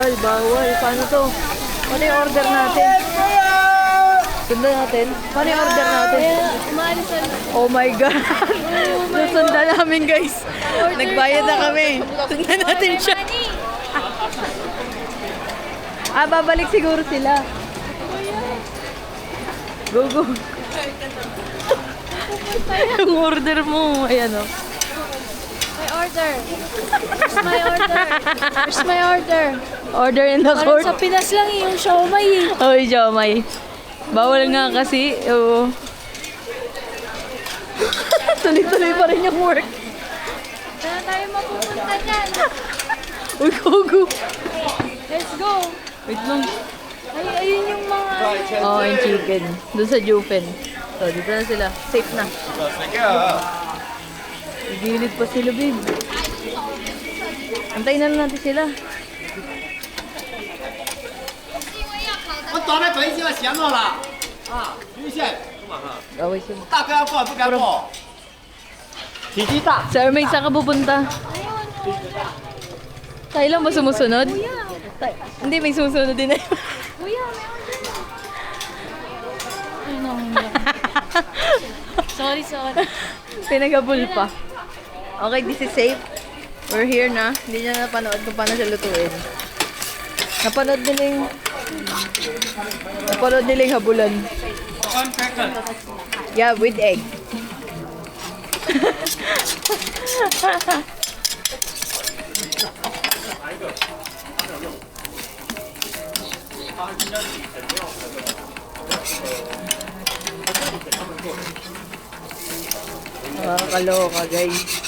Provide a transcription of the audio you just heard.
Bawal. Paano to? Paano yung order natin? Sundan natin? Paano yung order natin? Oh my God! Susundan namin guys. Nagbayad na kami. Sundan natin siya. Babalik siguro sila. Go, go. Yung order mo. Ayan o. My order. Where's my order? Where's my order? Order in the Parang court. sa Pinas lang yung siomay eh. Oy, siomay. Bawal nga kasi. Oo. Tuloy-tuloy pa rin yung work. Saan tayo mapupunta dyan? Uy, go. Let's go. Wait lang. Ay, ayun yung mga... Oo, yung chicken. Doon sa Jupen. So, dito na sila. Safe na. Gilid pa sila, babe. Antayin na lang natin sila. 我倒在北京先到了啊，有线 Away sila. 大哥要报不敢报，体积大。 Sir, may saan ka pupunta? Tayo lang ba sumusunod? Hindi, may sumusunod din na yun. Kuya, may order. Ay, no. Sorry. Pinagabul pa. Okay, this is safe. We're here na. Hindi niya napanood kung paano siya lutuin. Napanood nila yung habulan. Yeah, with egg. Nakakaloka, guys.